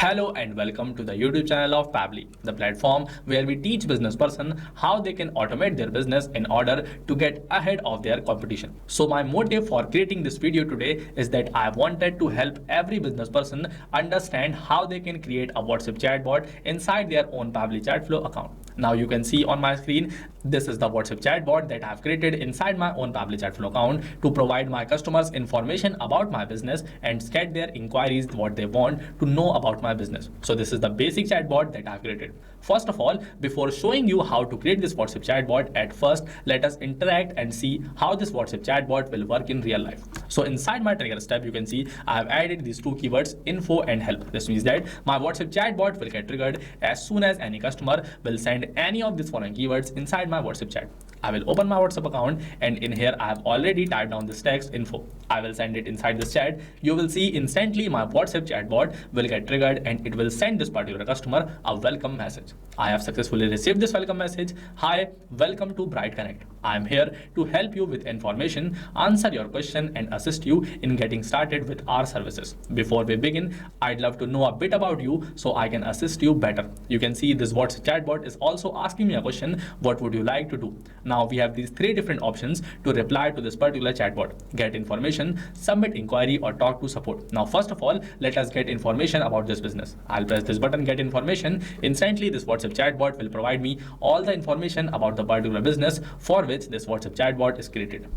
Hello and welcome to the YouTube channel of Pabbly, the platform where we teach business person how they can automate their business in order to get ahead of their competition. So my motive for creating this video today is that I wanted to help every business person understand how they can create a WhatsApp chatbot inside their own Pabbly Chatflow account. Now you can see on my screen, this is the WhatsApp chatbot that I've created inside my own Pabbly Chatflow account to provide my customers information about my business and get their inquiries what they want to know about my business. So this is the basic chatbot that I've created. First of all, before showing you how to create this WhatsApp chatbot, at first let us interact and see how this WhatsApp chatbot will work in real life. So inside my trigger step, you can see I have added these two keywords, info and help. This means that my WhatsApp chatbot will get triggered as soon as any customer will send any of these following keywords inside my WhatsApp chat. I will open my WhatsApp account and in here I have already typed down this text info. I will send it inside this chat. You will see instantly my WhatsApp chatbot will get triggered and it will send this particular customer a welcome message. I have successfully received this welcome message. Hi, welcome to Bright Connect. I am here to help you with information, answer your question and assist you in getting started with our services. Before we begin, I'd love to know a bit about you so I can assist you better. You can see this WhatsApp chatbot is also asking me a question, what would you like to do? Now we have these three different options to reply to this particular chatbot: get information, submit inquiry or talk to support. Now first of all, let us get information about this business. I'll press this button, get information. Instantly this WhatsApp chatbot will provide me all the information about the particular business for which this WhatsApp chatbot is created.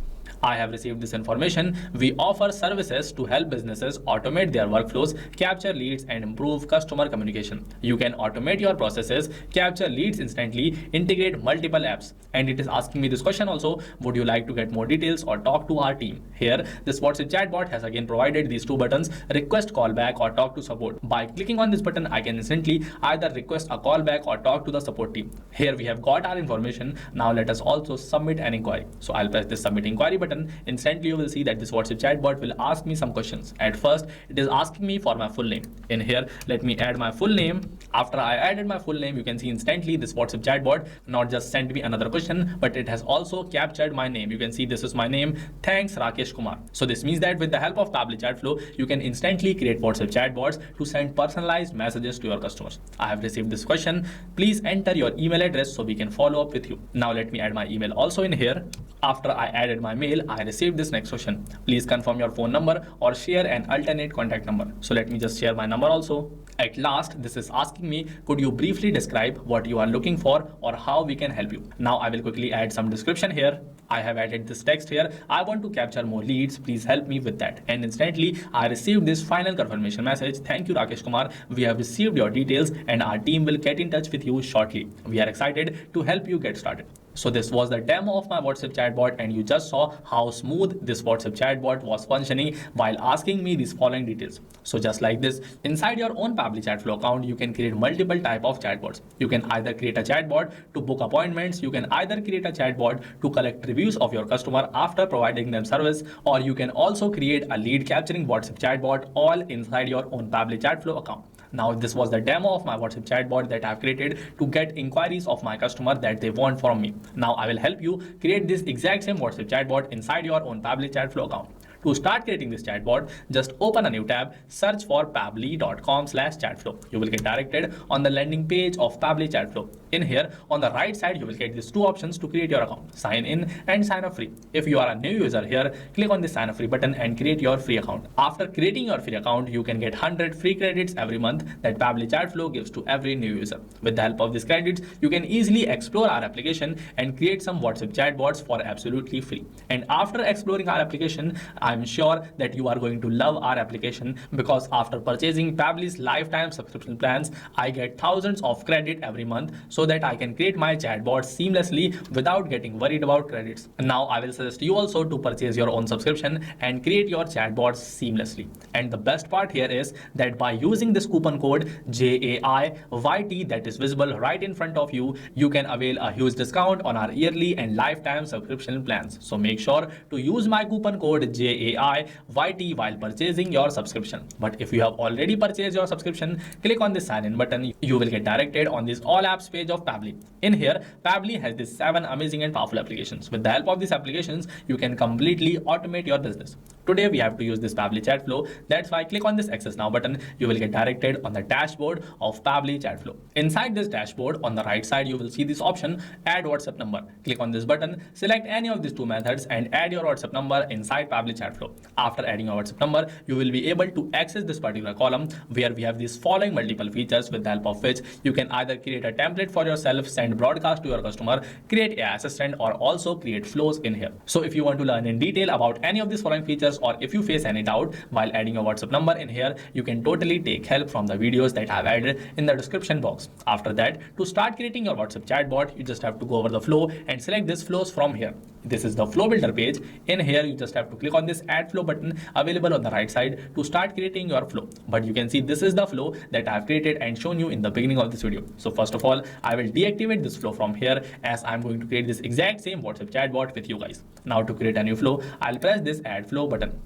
I have received this information. We offer services to help businesses automate their workflows, capture leads and improve customer communication. You can automate your processes, capture leads instantly, integrate multiple apps. And it is asking me this question also, would you like to get more details or talk to our team? Here, this WhatsApp chatbot has again provided these two buttons, request callback or talk to support. By clicking on this button, I can instantly either request a callback or talk to the support team. Here we have got our information. Now let us also submit an inquiry. So I'll press this submit inquiry button. Instantly you will see that this WhatsApp chatbot will ask me some questions. At first, it is asking me for my full name. In here, let me add my full name. After I added my full name, you can see instantly this WhatsApp chatbot not just sent me another question, but it has also captured my name. You can see this is my name. Thanks, Rakesh Kumar. So this means that with the help of Pabbly Chatflow, you can instantly create WhatsApp chatbots to send personalized messages to your customers. I have received this question. Please enter your email address so we can follow up with you. Now let me add my email also in here. After I added my mail, I received this next question. Please confirm your phone number or share an alternate contact number. So let me just share my number also. At last, this is asking me, could you briefly describe what you are looking for or how we can help you? Now I will quickly add some description here. I have added this text here. I want to capture more leads. Please help me with that. And instantly, I received this final confirmation message. Thank you, Rakesh Kumar. We have received your details and our team will get in touch with you shortly. We are excited to help you get started. So this was the demo of my WhatsApp chatbot and you just saw how smooth this WhatsApp chatbot was functioning while asking me these following details. So just like this, inside your own Pabbly Chatflow account, you can create multiple type of chatbots. You can either create a chatbot to book appointments, you can either create a chatbot to collect reviews of your customer after providing them service, or you can also create a lead capturing WhatsApp chatbot all inside your own Pabbly Chatflow account. Now this was the demo of my WhatsApp chatbot that I've created to get inquiries of my customer that they want from me. Now I will help you create this exact same WhatsApp chatbot inside your own Pabbly Chatflow account. To start creating this chatbot, just open a new tab, search for pabbly.com/chatflow. You will get directed on the landing page of Pabbly Chatflow. In here, on the right side, you will get these two options to create your account, sign in and sign up free. If you are a new user here, click on the sign up free button and create your free account. After creating your free account, you can get 100 free credits every month that Pabbly Chatflow gives to every new user. With the help of these credits, you can easily explore our application and create some WhatsApp chatbots for absolutely free. And after exploring our application, I'm sure that you are going to love our application because after purchasing Pabbly's lifetime subscription plans, I get thousands of credit every month so that I can create my chatbot seamlessly without getting worried about credits. Now I will suggest you also to purchase your own subscription and create your chatbots seamlessly. And the best part here is that by using this coupon code JAIYT that is visible right in front of you, you can avail a huge discount on our yearly and lifetime subscription plans. So make sure to use my coupon code JAIYT KAIYT while purchasing your subscription. But if you have already purchased your subscription, click on the sign in button. You will get directed on this all apps page of Pabbly. In here, Pabbly has these 7 amazing and powerful applications. With the help of these applications, you can completely automate your business. Today we have to use this Pabbly Chatflow. That's why click on this Access Now button. You will get directed on the dashboard of Pabbly Chatflow. Inside this dashboard, on the right side, you will see this option, Add WhatsApp Number. Click on this button, select any of these 2 methods and add your WhatsApp number inside Pabbly Chatflow. After adding your WhatsApp number, you will be able to access this particular column where we have these following multiple features, with the help of which you can either create a template for yourself, send broadcast to your customer, create AI assistant, or also create flows in here. So if you want to learn in detail about any of these following features, or if you face any doubt while adding your WhatsApp number in here, you can totally take help from the videos that I've added in the description box. After that, to start creating your WhatsApp chatbot, you just have to go over the flow and select this flows from here. This is the flow builder page. In here, you just have to click on this add flow button available on the right side to start creating your flow. But you can see this is the flow that I've created and shown you in the beginning of this video. So first of all, I will deactivate this flow from here, as I'm going to create this exact same WhatsApp chatbot with you guys. Now to create a new flow, I'll press this add flow button.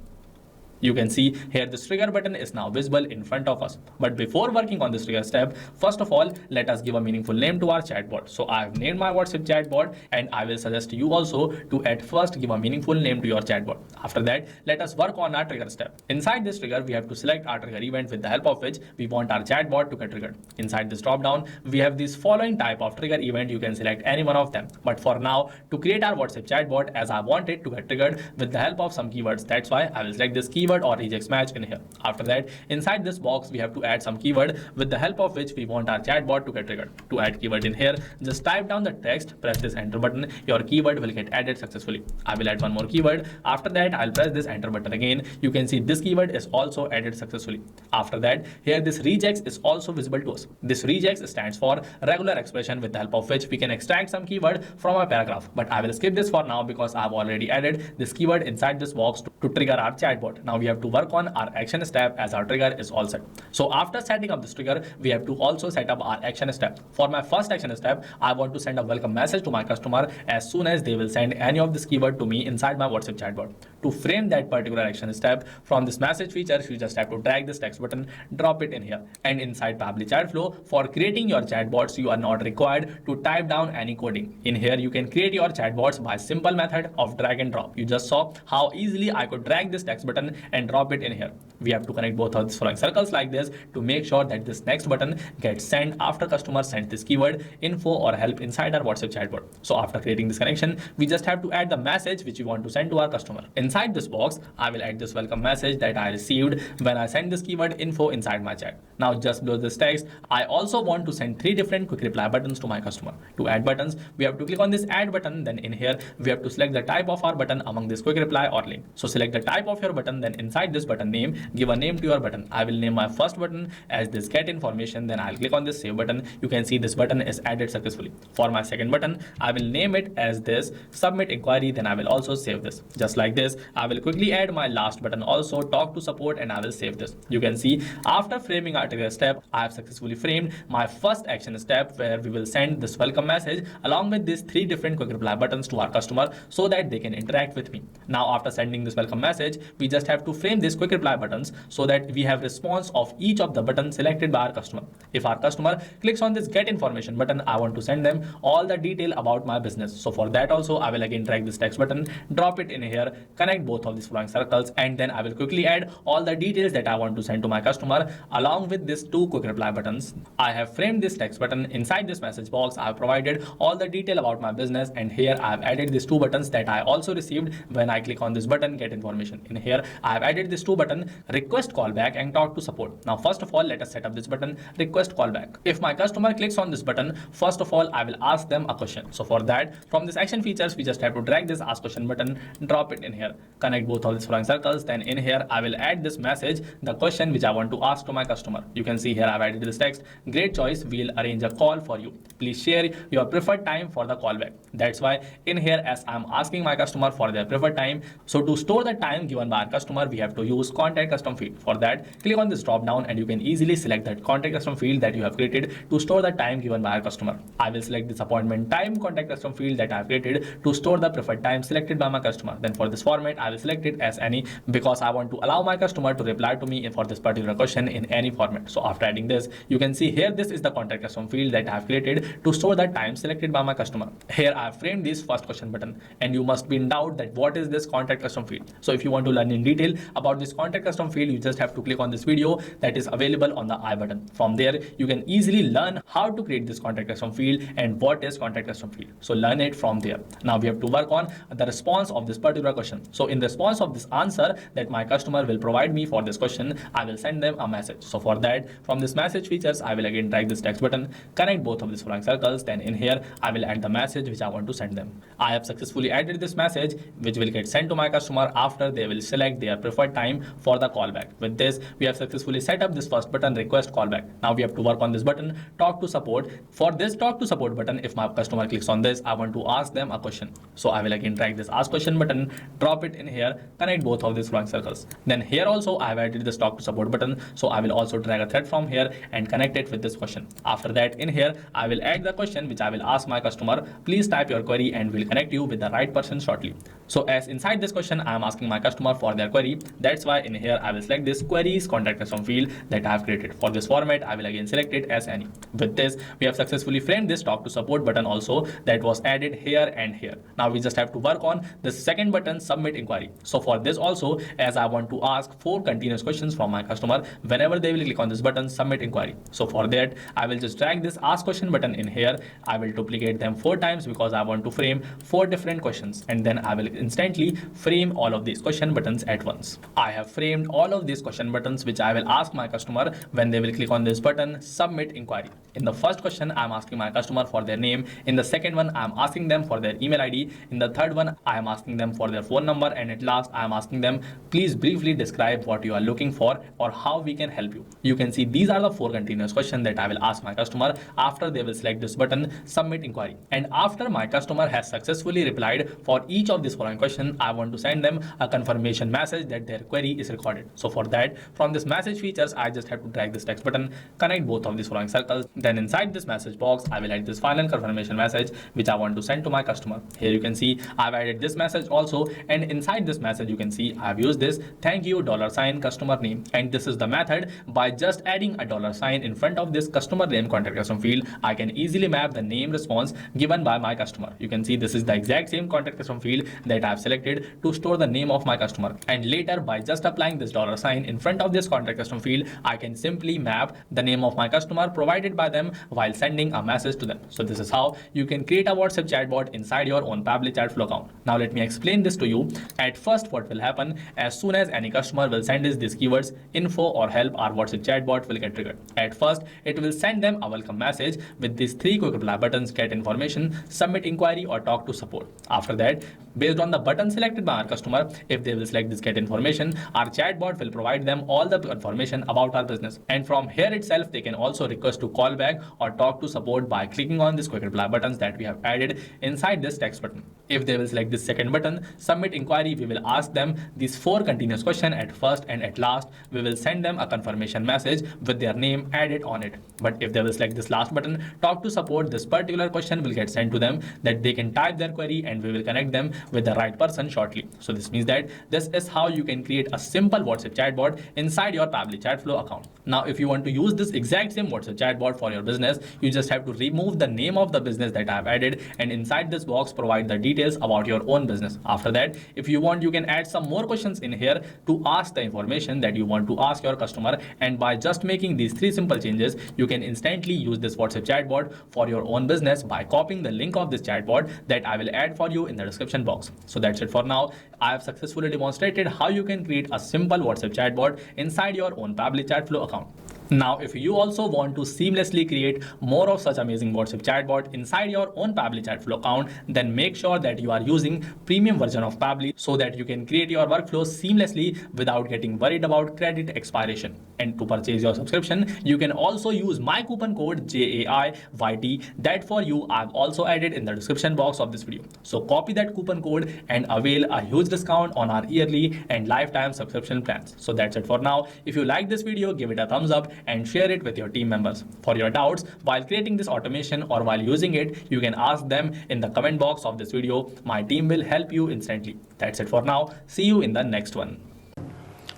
You can see here this trigger button is now visible in front of us. But before working on this trigger step, first of all, let us give a meaningful name to our chatbot. So I have named my WhatsApp chatbot, and I will suggest you also to at first give a meaningful name to your chatbot. After that, let us work on our trigger step. Inside this trigger, we have to select our trigger event with the help of which we want our chatbot to get triggered. Inside this drop down, we have this following type of trigger event. You can select any one of them. But for now, to create our WhatsApp chatbot, as I want it to get triggered with the help of some keywords, that's why I will select this keyword or regex match in here. After that, inside this box, we have to add some keyword with the help of which we want our chatbot to get triggered. To add keyword in here, just type down the text, press this enter button. Your keyword will get added successfully. I will add one more keyword. After that, I'll press this enter button again. You can see this keyword is also added successfully. After that, here this regex is also visible to us. This regex stands for regular expression, with the help of which we can extract some keyword from a paragraph. But I will skip this for now because I've already added this keyword inside this box to trigger our chatbot. Now we have to work on our action step, as our trigger is all set. So after setting up this trigger, we have to also set up our action step. For my first action step, I want to send a welcome message to my customer as soon as they will send any of this keyword to me inside my WhatsApp chatbot. To frame that particular action step from this message feature, you just have to drag this text button, drop it in here. And inside Pabbly Chatflow, for creating your chatbots, you are not required to type down any coding. In here, you can create your chatbots by simple method of drag and drop. You just saw how easily I could drag this text button and drop it in here. We have to connect both of these following circles like this to make sure that this next button gets sent after customer sends this keyword info or help inside our WhatsApp chatbot. So after creating this connection, we just have to add the message which we want to send to our customer. Inside this box, I will add this welcome message that I received when I sent this keyword info inside my chat. Now just below this text, I also want to send 3 different quick reply buttons to my customer. To add buttons, we have to click on this add button. Then in here, we have to select the type of our button among this quick reply or link. So select the type of your button, then inside this button name, give a name to your button. I will name my first button as this get information. Then I'll click on this save button. You can see this button is added successfully. For my second button, I will name it as this submit inquiry. Then I will also save this. Just like this, I will quickly add my last button also, talk to support, and I will save this. You can see after framing our trigger step, I have successfully framed my first action step where we will send this welcome message along with these 3 different quick reply buttons to our customer so that they can interact with me. Now after sending this welcome message, we just have to frame these quick reply buttons so that we have response of each of the buttons selected by our customer. If our customer clicks on this get information button, I want to send them all the detail about my business. So for that also, I will again drag this text button, drop it in here, connect both of these following circles, and then I will quickly add all the details that I want to send to my customer along with these 2 quick reply buttons. I have framed this text button inside this message box. I have provided all the detail about my business, and here I have added these 2 buttons that I also received when I click on this button get information. In here, I have added these 2 buttons, request callback and talk to support. Now first of all, let us set up this button, request callback. If my customer clicks on this button, first of all, I will ask them a question. So for that, from this action features, we just have to drag this ask question button, drop it in here, connect both of these following circles. Then in here, I will add this message, the question which I want to ask to my customer. You can see here I've added this text, great choice, we'll arrange a call for you. Please share your preferred time for the callback. That's why in here, as I'm asking my customer for their preferred time, so to store the time given by our customer, customer, we have to use contact custom field. For that, click on this drop down and you can easily select that contact custom field that you have created to store the time given by our customer. I will select this appointment time contact custom field that I have created to store the preferred time selected by my customer. Then for this format, I will select it as any because I want to allow my customer to reply to me for this particular question in any format. So after adding this, you can see here this is the contact custom field that I have created to store the time selected by my customer. Here I have framed this first question button, and you must be in doubt that what is this contact custom field. So if you want to learn in detail about this contact custom field, you just have to click on this video that is available on the I button. From there, you can easily learn how to create this contact custom field and what is contact custom field. So learn it from there. Now we have to work on the response of this particular question. So in response of this answer that my customer will provide me for this question, I will send them a message. So for that, from this message features, I will again drag this text button, connect both of these following circles. Then in here, I will add the message which I want to send them. I have successfully added this message which will get sent to my customer after they will select their preferred time for the callback. With this, we have successfully set up this first button, request callback. Now we have to work on this button, talk to support. For this talk to support button, if my customer clicks on this, I want to ask them a question. So I will again drag this ask question button, drop it in here, connect both of these following circles. Then here also I have added this talk to support button. So I will also drag a thread from here and connect it with this question. After that, in here, I will add the question which I will ask my customer. Please type your query and we'll connect you with the right person shortly. So as inside this question, I am asking my customer for their query. That's why in here, I will select this queries contact custom field that I have created. For this format, I will again select it as any. With this, we have successfully framed this talk to support button also that was added here and here. Now we just have to work on the second button, submit inquiry. So for this also, as I want to ask 4 continuous questions from my customer whenever they will click on this button, submit inquiry. So for that, I will just drag this ask question button in here. I will duplicate them 4 times because I want to frame 4 different questions, and then I will instantly frame all of these question buttons at once. I have framed all of these question buttons which I will ask my customer when they will click on this button, submit inquiry. In the first question, I am asking my customer for their name. In the second one, I am asking them for their email ID. In the third one, I am asking them for their phone number. And at last, I am asking them, please briefly describe what you are looking for or how we can help you. You can see these are the 4 continuous questions that I will ask my customer after they will select this button, submit inquiry. And after my customer has successfully replied for each of these following questions, I want to send them a confirmation message that their query is recorded. So for that, from this message features, I just have to drag this text button, connect both of these following circles. Then inside this message box, I will add this final confirmation message which I want to send to my customer. Here you can see I've added this message also, and inside this message you can see I've used this thank you $ customer name, and this is the method. By just adding a $ in front of this customer name contact custom field, I can easily map the name response given by my customer. You can see this is the exact same contact custom field that I've selected to store the name of my customer, and later by just applying this $ in front of this contact custom field, I can simply map the name of my customer provided by them while sending a message to them. So this is how you can create a WhatsApp chatbot inside your own Pabbly Chatflow account. Now let me explain this to you. At first, what will happen as soon as any customer will send us these keywords info or help, our WhatsApp chatbot will get triggered. At first, it will send them a welcome message with these 3 quick reply buttons, get information, submit inquiry or talk to support. After that, based on the button selected by our customer, if they will select this get information, our chatbot will provide them all the information about our business. And from here itself, they can also request to call back or talk to support by clicking on these quick reply buttons that we have added inside this text button. If they will select this second button, submit inquiry, we will ask them these 4 continuous questions at first, and at last, we will send them a confirmation message with their name added on it. But if they will select this last button, talk to support, this particular question will get sent to them that they can type their query and we will connect them with the right person shortly. So this means that this is how you can create a simple WhatsApp chatbot inside your Pabbly Chatflow account. Now, if you want to use this exact same WhatsApp chatbot for your business, you just have to remove the name of the business that I have added, and inside this box, provide the details about your own business. After that, if you want, you can add some more questions in here to ask the information that you want to ask your customer. And by just making these 3 simple changes, you can instantly use this WhatsApp chatbot for your own business by copying the link of this chatbot that I will add for you in the description box. So that's it for now. I have successfully demonstrated how you can create a simple WhatsApp chatbot inside your own Pabbly Chatflow account. Now, if you also want to seamlessly create more of such amazing WhatsApp chatbot inside your own Pabbly Chatflow account, then make sure that you are using premium version of Pabbly so that you can create your workflows seamlessly without getting worried about credit expiration. And to purchase your subscription, you can also use my coupon code JAIYT. That for you I've also added in the description box of this video. So copy that coupon code and avail a huge discount on our yearly and lifetime subscription plans. So that's it for now. If you like this video, give it a thumbs up and share it with your team members. For your doubts while creating this automation or while using it, you can ask them in the comment box of this video. My team will help you instantly. That's it for now. See you in the next one.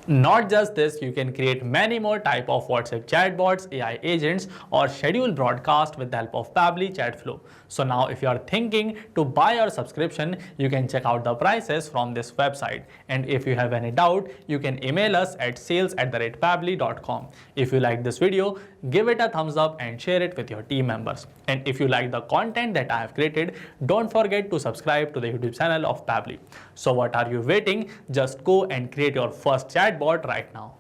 Not just this, you can create many more type of WhatsApp chatbots, AI agents, or schedule broadcast with the help of Pabbly Chatflow. So now if you are thinking to buy your subscription, you can check out the prices from this website. And if you have any doubt, you can email us at sales@pabbly.com. If you like this video, give it a thumbs up and share it with your team members. And if you like the content that I have created, don't forget to subscribe to the YouTube channel of Pabbly. So what are you waiting? Just go and create your first chatbot right now.